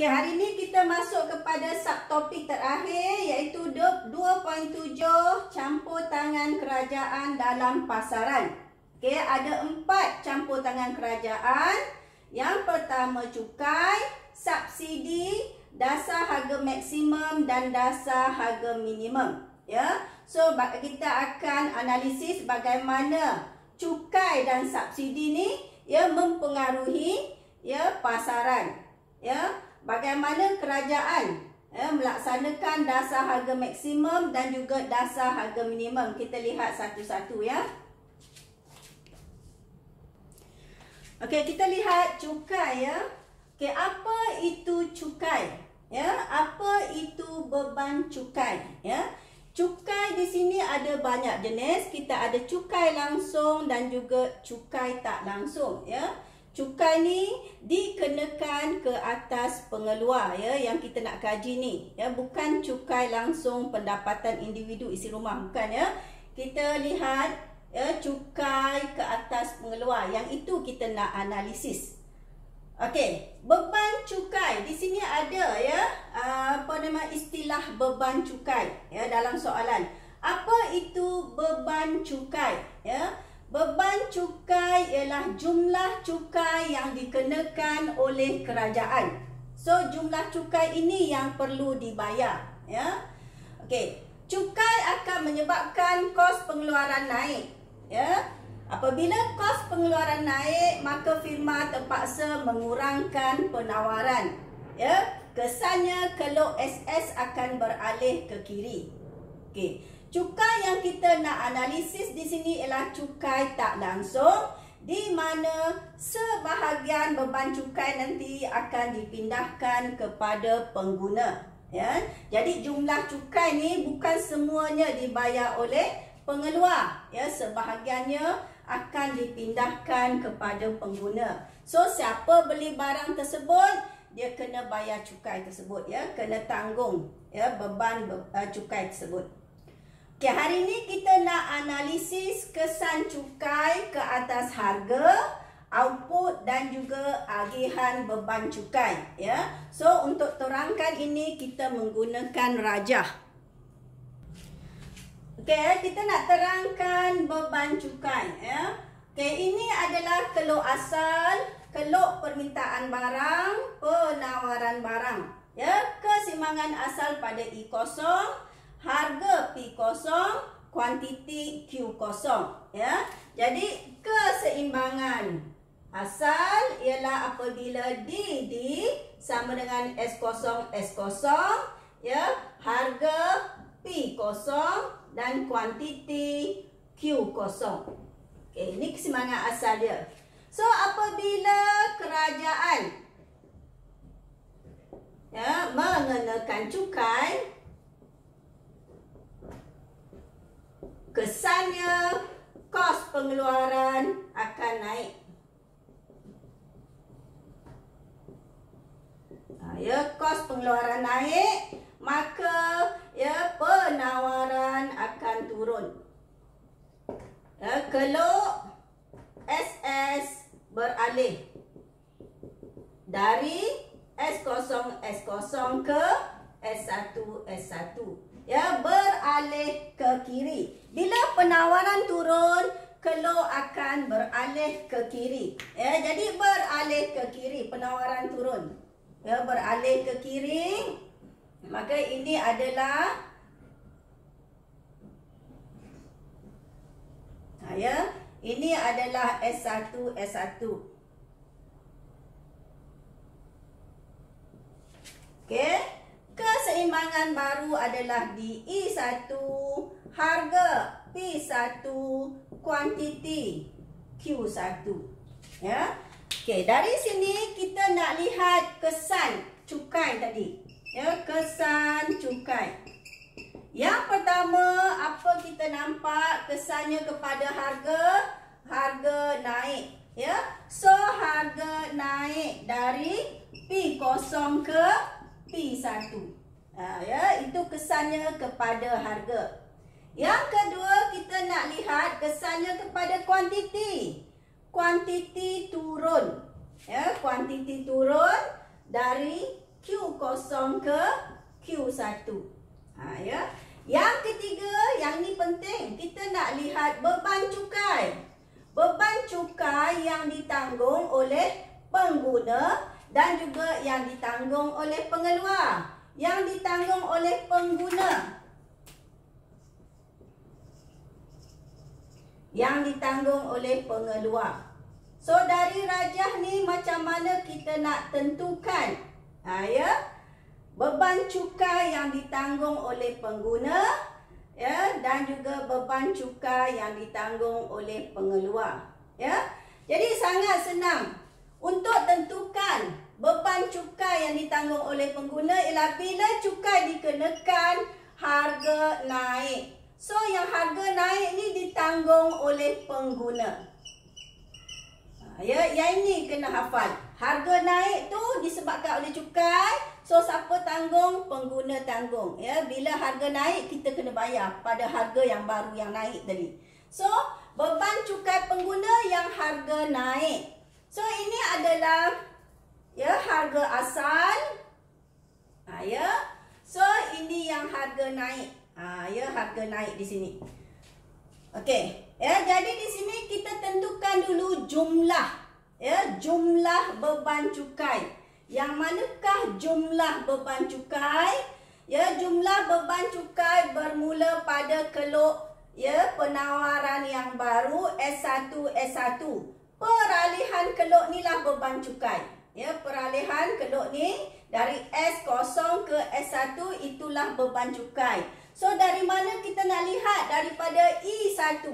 Okey, hari ini kita masuk kepada subtopik terakhir iaitu 2.7 campur tangan kerajaan dalam pasaran. Okey, ada 4 campur tangan kerajaan. Yang pertama cukai, subsidi, dasar harga maksimum dan dasar harga minimum. Ya. So kita akan analisis bagaimana cukai dan subsidi ni mempengaruhi pasaran. Bagaimana kerajaan melaksanakan dasar harga maksimum dan juga dasar harga minimum. Kita lihat satu-satu ya. Okey, kita lihat cukai ya. Okey, apa itu cukai? Apa itu beban cukai? Cukai di sini ada banyak jenis. Kita ada cukai langsung dan juga cukai tak langsung Cukai ni dikenakan ke atas pengeluar yang kita nak kaji ni bukan cukai langsung pendapatan individu isi rumah, bukan Kita lihat cukai ke atas pengeluar, yang itu kita nak analisis. Okey, beban cukai di sini ada istilah beban cukai dalam soalan. Apa itu beban cukai? Beban cukai ialah jumlah cukai yang dikenakan oleh kerajaan. So jumlah cukai ini yang perlu dibayar Okey, cukai akan menyebabkan kos pengeluaran naik Apabila kos pengeluaran naik, maka firma terpaksa mengurangkan penawaran Kesannya kelok SS akan beralih ke kiri. Okey, cukai yang kita nak analisis di sini ialah cukai tak langsung, di mana sebahagian beban cukai nanti akan dipindahkan kepada pengguna. Jadi jumlah cukai ni bukan semuanya dibayar oleh pengeluar. Sebahagiannya akan dipindahkan kepada pengguna. So siapa beli barang tersebut, dia kena bayar cukai tersebut kena tanggung beban cukai tersebut. Okay, hari ini kita nak analisis kesan cukai ke atas harga, output dan juga agihan beban cukai So untuk terangkan ini kita menggunakan rajah. Okay, kita nak terangkan beban cukai Okay, ini adalah kelok asal, kelok permintaan barang, penawaran barang keseimbangan asal pada I0, harga P0, kuantiti Q0 Jadi keseimbangan asal ialah apabila D sama dengan S0 harga P0 dan kuantiti Q0. Okey, ini keseimbangan asal dia. So apabila kerajaan mengenakan cukai, kesannya kos pengeluaran akan naik. Kos pengeluaran naik, maka penawaran akan turun. Kelok SS beralih dari S0 ke S1 beralih ke kiri. Bila penawaran turun, kelok akan beralih ke kiri. Jadi beralih ke kiri, penawaran turun. Beralih ke kiri. Maka ini adalah ini adalah S1. Okey. Keseimbangan baru adalah di I1, harga P1, kuantiti Q1 Okey, dari sini kita nak lihat kesan cukai tadi kesan cukai. Yang pertama, apa kita nampak kesannya kepada harga? Harga naik So harga naik dari P0 ke P1 itu kesannya kepada harga. Yang kedua, kita nak lihat kesannya kepada kuantiti. Kuantiti turun kuantiti turun dari Q0 ke Q1. Ya. Yang ketiga, yang ni penting, kita nak lihat beban cukai. Beban cukai yang ditanggung oleh pengguna dan juga yang ditanggung oleh pengeluar. Yang ditanggung oleh pengguna. Yang ditanggung oleh pengeluar. So, dari rajah ni macam mana kita nak tentukan? Ya. Beban cukai yang ditanggung oleh pengguna, ya, dan juga beban cukai yang ditanggung oleh pengeluar, ya. Jadi sangat senang untuk tentukan beban cukai yang ditanggung oleh pengguna ialah bila cukai dikenakan, harga naik. So yang harga naik ni ditanggung oleh pengguna. Ya, yang ini kena hafal. Harga naik tu disebabkan oleh cukai. So siapa tanggung? Pengguna tanggung. Ya, bila harga naik kita kena bayar pada harga yang baru yang naik tadi. So beban cukai pengguna yang harga naik. So ini adalah ya harga asal. Ya. So ini yang harga naik. Ya harga naik di sini. Okey. Ya, jadi di sini kita tentukan dulu jumlah. Ya, jumlah beban cukai. Yang manakah jumlah beban cukai? Ya, jumlah beban cukai bermula pada keluk ya penawaran yang baru S1 S1. Peralihan keluk ni lah beban cukai. Ya, peralihan keluk ni dari S0 ke S1 itulah beban cukai. So dari mana kita nak lihat? Daripada I1.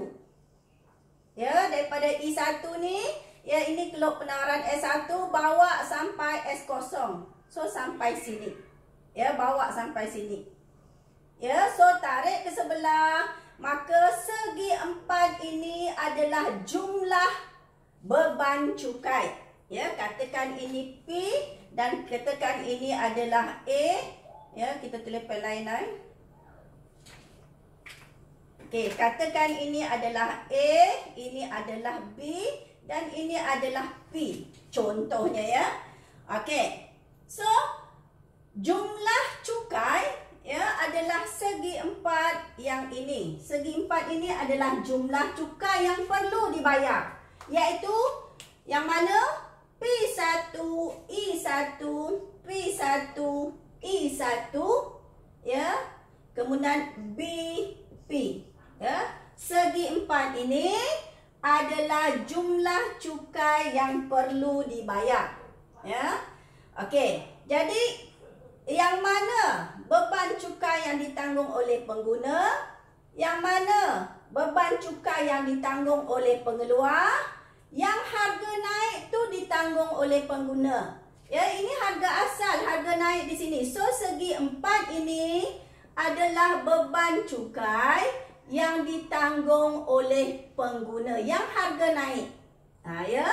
Ya, daripada I1 ni, ya ini keluk penawaran S1 bawa sampai S0. So sampai sini. Ya, bawa sampai sini. Ya, so tarik ke sebelah, maka segi 4 ini adalah jumlah beban cukai. Ya, katakan ini P dan katakan ini adalah A. Ya, kita tulis pen lain-lain. Okey, katakan ini adalah A, ini adalah B dan ini adalah P. Contohnya ya. Okey. So, jumlah cukai ya adalah segi 4 yang ini. Segi 4 ini adalah jumlah cukai yang perlu dibayar. Iaitu yang mana? P1, I1, P1, I1 ya. Kemudian B, P. Ya, segi 4 ini adalah jumlah cukai yang perlu dibayar. Ya. Okey. Jadi yang mana beban cukai yang ditanggung oleh pengguna? Yang mana beban cukai yang ditanggung oleh pengeluar? Yang harga naik tu ditanggung oleh pengguna. Ya, ini harga asal, harga naik di sini. So segi 4 ini adalah beban cukai yang ditanggung oleh pengguna yang harga naik. Ya.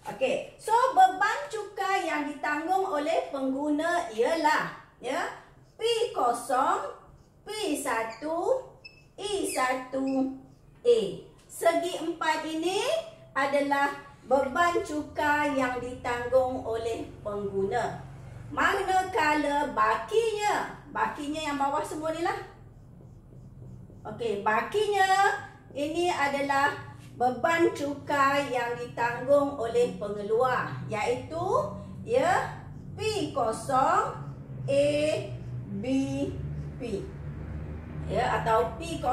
Okey. So beban cukai yang ditanggung oleh pengguna ialah ya P0, P1, I1, A. Segi 4 ini adalah beban cukai yang ditanggung oleh pengguna. Manakala bakinya yang bawah semua ni lah. Okey, bakinya ini adalah beban cukai yang ditanggung oleh pengeluar, iaitu ya P0 A B P. Ya, atau P0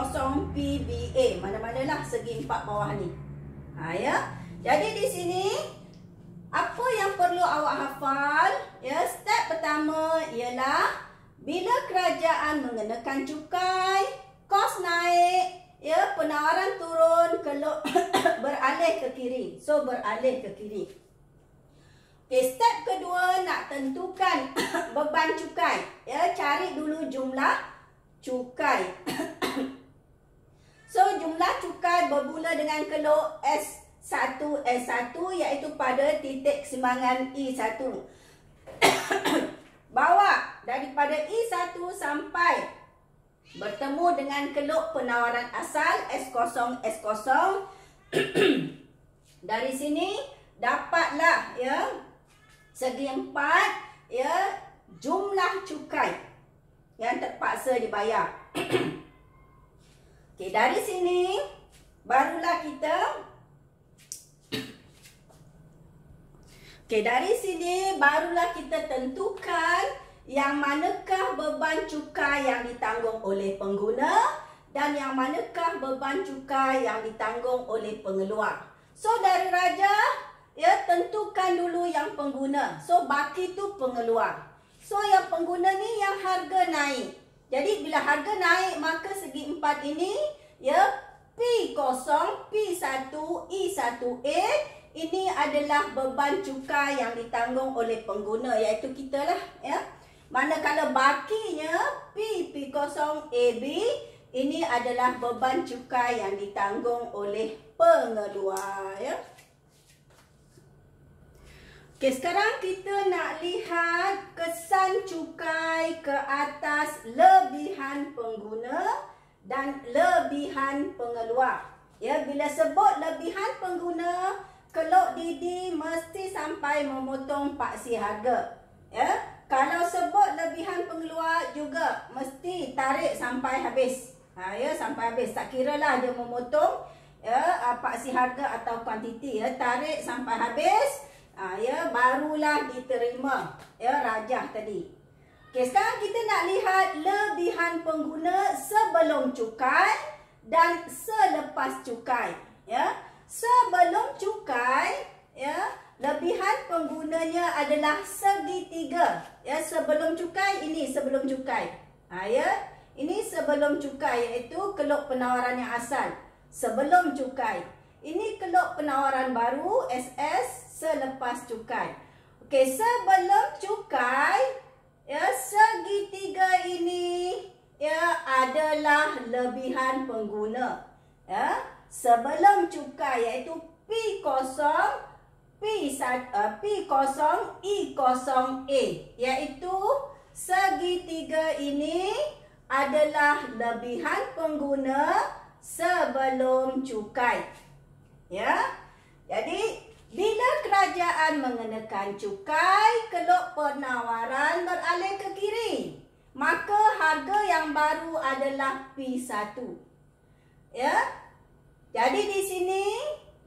P B A, mana-manalah segi 4 bawah ni. Ya. Jadi di sini apa yang perlu awak hafal? Ya, step pertama ialah bila kerajaan mengenakan cukai, kos naik, ya, penawaran turun, keluk beralih ke kiri. So beralih ke kiri. Okay, step kedua nak tentukan beban cukai. Ya, cari dulu jumlah cukai. So jumlah cukai bermula dengan keluk S1 S1 iaitu pada titik keseimbangan I1. Bawa daripada I1 sampai bertemu dengan keluk penawaran asal S0 S0. Dari sini dapatlah ya segi 4 ya jumlah cukai yang terpaksa dibayar. Okey, dari sini barulah kita tentukan yang manakah beban cukai yang ditanggung oleh pengguna dan yang manakah beban cukai yang ditanggung oleh pengeluar. So dari rajah, ya, tentukan dulu yang pengguna. So baki tu pengeluar. So yang pengguna ni yang harga naik. Jadi bila harga naik, maka segi empat ini, ya, P0, P1, I1A, ini adalah beban cukai yang ditanggung oleh pengguna, iaitu kita lah, ya. Manakala bakinya P0AB, ini adalah beban cukai yang ditanggung oleh pengeluar, ya. Okey, sekarang kita nak lihat kesan cukai ke atas lebihan pengguna dan lebihan pengeluar. Ya, bila sebut lebihan pengguna, Kelok Didi mesti sampai memotong paksi harga. Ya, kalau sebut lebihan pengeluar juga mesti tarik sampai habis. Ya, sampai habis. Tak kira lah dia memotong, ya, paksi harga atau kuantiti, ya, tarik sampai habis. Ya, barulah diterima, ya, rajah tadi. Okey, sekarang kita nak lihat lebihan pengguna sebelum cukai dan selepas cukai, ya. Sebelum cukai, ya, lebihan penggunanya adalah segitiga. Ya, sebelum cukai, ini sebelum cukai. Ya, ini sebelum cukai, iaitu kelok penawaran yang asal. Sebelum cukai. Ini kelok penawaran baru, SS, selepas cukai. Okey, sebelum cukai, ya, segitiga ini, ya, adalah lebihan pengguna. Ya, sebelum cukai, iaitu P0, P0, I0A, iaitu segitiga ini adalah lebihan pengguna sebelum cukai. Ya, jadi bila kerajaan mengenakan cukai, kelok penawaran beralih ke kiri, maka harga yang baru adalah P1. Ya, jadi di sini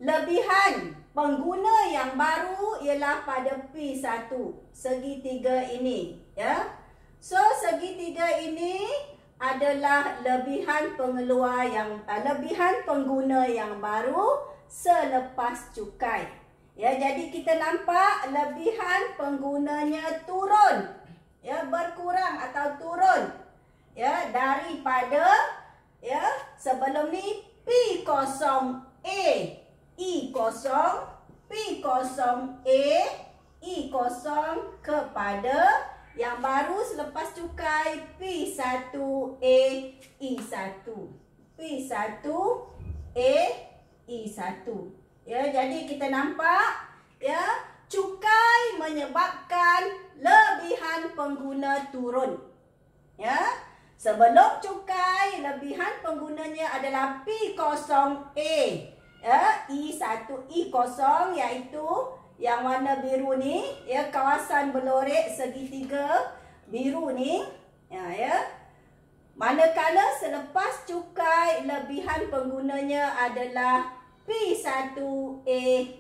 lebihan pengguna yang baru ialah pada P1, segitiga ini, ya. So segitiga ini adalah lebihan pengeluar yang lebihan pengguna yang baru selepas cukai. Ya, jadi kita nampak lebihan penggunanya turun, ya, berkurang atau turun, ya, daripada, ya, sebelum ni P0A, I0, P0A, I0 kepada yang baru selepas cukai P1A, I1, P1A, I1. Ya, jadi kita nampak, ya, cukai menyebabkan lebihan pengguna turun. Ya, sebelum cukai lebihan penggunanya adalah P0A, ya, I1, I0, iaitu yang warna biru ni, ya, kawasan berlorek segitiga biru ni, ya. Manakala selepas cukai lebihan penggunanya adalah P1A,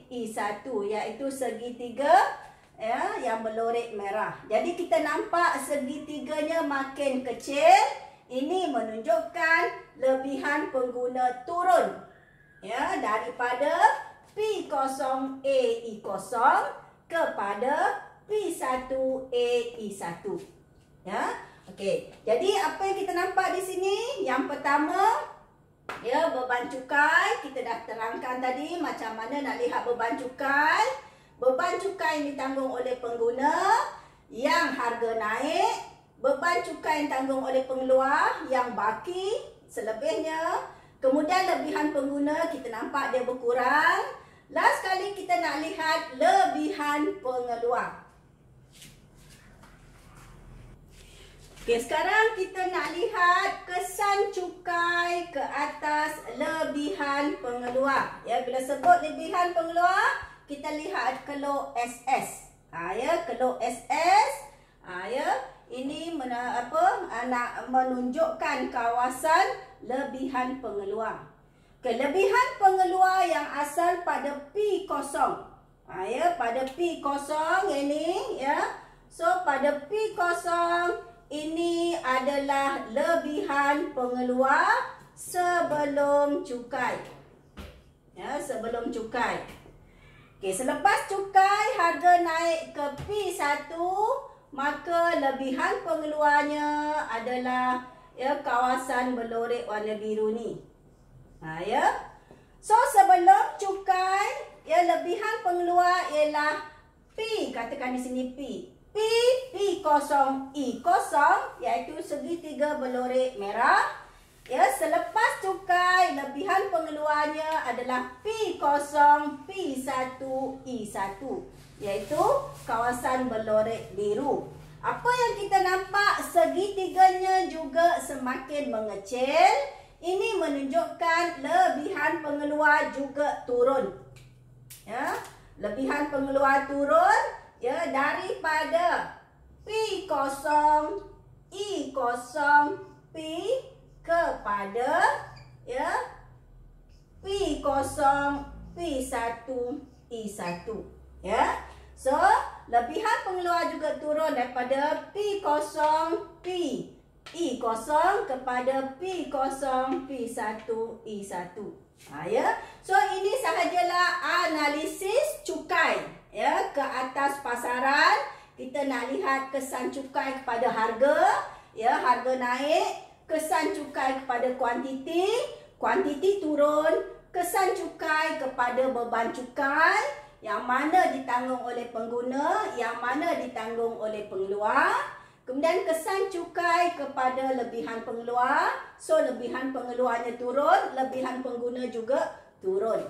I1, iaitu segitiga, ya, yang berlorek merah. Jadi kita nampak segitiganya makin kecil. Ini menunjukkan lebihan pengguna turun, ya, daripada P0A, I0 kepada P1A, I1. Ya, okey. Jadi apa yang kita nampak di sini? Yang pertama, ya, beban cukai. Kita dah terangkan tadi macam mana nak lihat beban cukai. Beban cukai yang ditanggung oleh pengguna yang harga naik. Beban cukai yang ditanggung oleh pengeluar yang baki selebihnya. Kemudian lebihan pengguna kita nampak dia berkurang. Last kali kita nak lihat lebihan pengeluar. Okey, sekarang kita nak lihat kesan cukai ke atas lebihan pengeluar. Ya, bila sebut lebihan pengeluar, kita lihat kelok SS. Ya, kelok SS. Ya, ini nak menunjukkan kawasan lebihan pengeluar. Kelebihan pengeluar yang asal pada P kosong. Ya, pada P kosong ini ya. So pada P kosong ini adalah lebihan pengeluar sebelum cukai. Ya, sebelum cukai. Okey, selepas cukai harga naik ke P1, maka lebihan pengeluarnya adalah ya kawasan berlorek warna biru ni. Ya. So sebelum cukai, ya lebihan pengeluar ialah P, katakan di sini P. P kosong, I kosong, iaitu segitiga berlorek merah. Ya, selepas cukai, lebihan pengeluarnya adalah P kosong, P1, I1, iaitu kawasan berlorek biru. Apa yang kita nampak, segitiganya juga semakin mengecil. Ini menunjukkan lebihan pengeluar juga turun. Ya, lebihan pengeluar turun ya daripada P kosong, I kosong, P kepada ya P kosong, P1, I1. Ya. So, lebihan pengeluar juga turun daripada P kosong, P, I kosong kepada P kosong, P1, I1. Ya. So, ini sahajalah analisis cukai ya ke atas pasaran. Kita nak lihat kesan cukai kepada harga, ya harga naik. Kesan cukai kepada kuantiti, kuantiti turun, kesan cukai kepada beban cukai, yang mana ditanggung oleh pengguna, yang mana ditanggung oleh pengeluar. Kemudian kesan cukai kepada lebihan pengeluar, so lebihan pengeluarnya turun, lebihan pengguna juga turun.